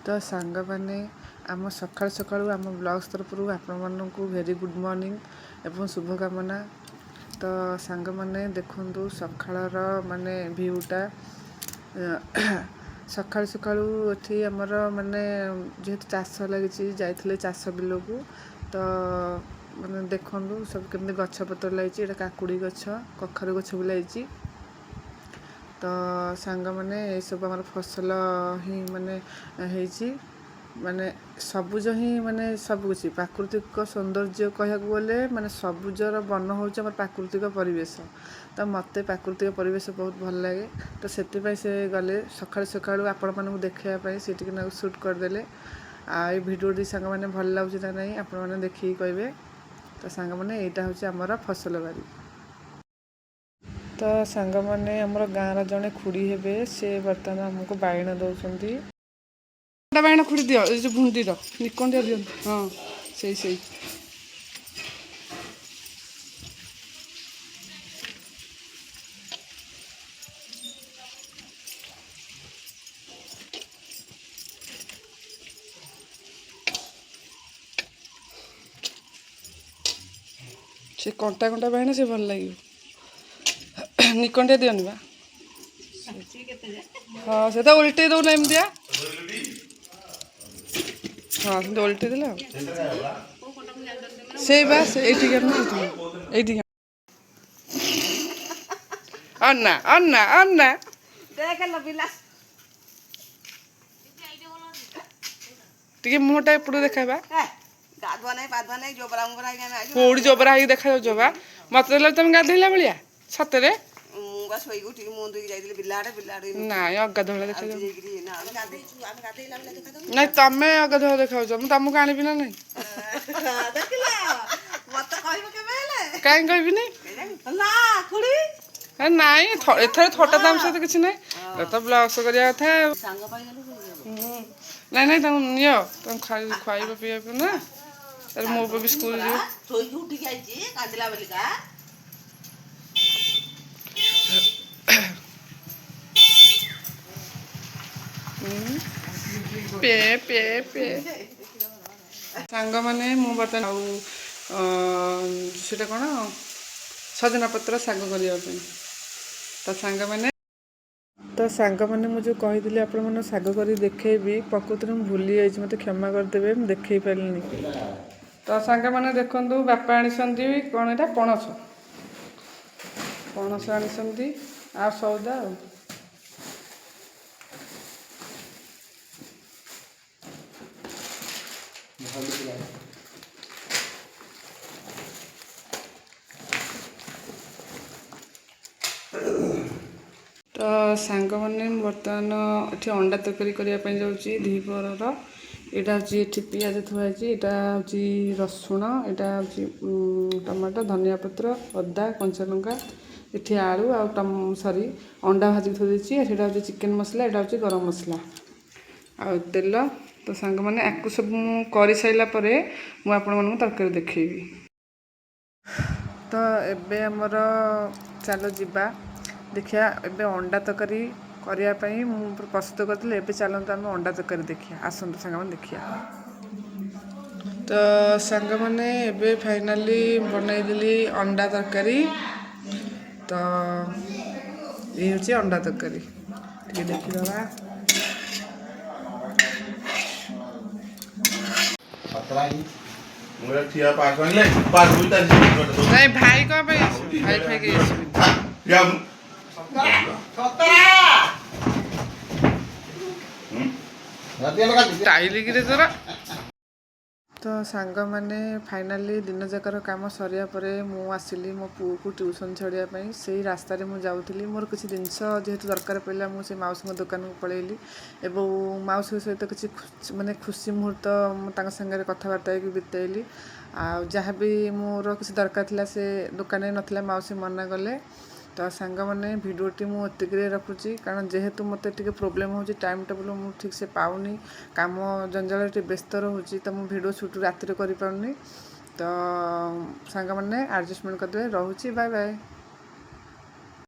तो सांग मैंने आम सका सकाळू आम ब्लॉग्स तरफ आपको वेरी गुड मॉर्निंग एवं शुभकामना। तो सांग मैंने देखु सकाळर माने भ्यूटा सका सकाळू ये आमर माने जेहेतु चाष लगी जाइए चाष बिल को तो मैंने देखु सब केमती गछपतर लगी काकुड़ी गछ कखारु गछ भी लगी। तो सांग मैंने ये सब आम फसल ही माने माने सबुज ही माने सब किसी प्राकृतिक सौंदर्य कहया गले माने सबुजर वन हूँ प्राकृतिक परिवेश। तो मत प्राकृतिक परिवेश बहुत भल लगे। तो से गले सका सकाळू आपण मानू देखापी सी सुट करदे आ भिडियो सांग मैंने भल लगुच ना नहीं आपण मैंने देखिए कहे। तो सांग मैंने यहाँ हूँ आमर फसल बाड़ी। तो सांग मैंने आमर गाँव जड़े खुड़ी हे सी बर्तमान आमको बाइण दौरान बाइण खुड़ी दियो जो भुंडीर निकंडिया दियो हाँ से से कंटा कंटा बाइण से भल लगे निकंडिया दियोनि बा हाँ से तो उल्टे दौना एमतिया हाँ से उल्टे देला से बस ये अन्ना अन्ना अन्ना टे मुहटा एपटू देखा कौड़ी जबरा ही देखा जबा मत तुम गाधेला भाया सतरे ना अगाधुआ देखा ना तुम अगाधुआ देखा तुमको आनबी ना नहीं कहीं कहबी नाई एथर थटा दाम सहित किसी ना तो ब्लग्स करा कथा ना ना तुम नियो तुम खाइब पीब ना तर मो भी स्कूल पे पे पे सांग मैंने मु बर्तमान कौन सजना पत्र साग करने तो सांग मैंने मुझे कही आपण मैंने साग कर देखेबी प्रकृति में भूली जाइए मत क्षमा करदे देखे पारे। तो सांग मैंने देखु बापा आनी कौन यहाँ पणस पणस आनी आ सौदा तो सांग मैंने बर्तमान ये अंडा तरकारी करने जाऊँगी द्विपहर यहाँ हूँ ये पिज थुआई यहाँ हूँ रसुण यहाँ हूँ टमाटो धनिया पत्र अदा कंचा लंका ये आलू आ सॉरी अंडा भाजी थोड़ी से हूँ चिकेन मसला यहाँ हूँ गरम मसला आ तेल। तो सांग मैंने आपको सब कर सारापर मुझे तरकारी देखी। तो एबे हमर चलो जीवा देखिया एबे अंडा तरकारी करने प्रस्तुत करते एबे चलते आम अंडा तरकारी देखिया आसतु सांग मैंने देखिया। तो सांग मैंने एबे फाइनाली बनईदेली अंडा तरकारी। तो ये हूँ अंडा तरकारी देखीदा नहीं भाई कौन भाई भाई के टाइली कि तोरा। तो सांग मैंने फाइनाली दिन जाकर काम सरिया परे मु आसिली मो पु को ट्यूशन छाड़ापी से रास्तार मुझे मोर किसी जिनस जेहेतु दरकार पड़ा मुझे मौसी दुकान को पलैली एवं मौसी सहित किसी माने खुशी मुहूर्त सागर कथबार्ता बितेली आ जहाँ भी मोर किसी दरकार थी से दुकान नाला मौसी मना गले। तो सांग मैंने भिडियोटी मुझे रखुची कारण जेहेतु मत टे प्रोब्लेम हो टाइम टेबल मुझे ठीक से पाऊनी काम जंजाल व्यस्त रोचे तो मुझे भिडियो शूट राति कर पारूनी। तो सांग मैंने एडजस्टमेंट करदे रोचे बाय बाय।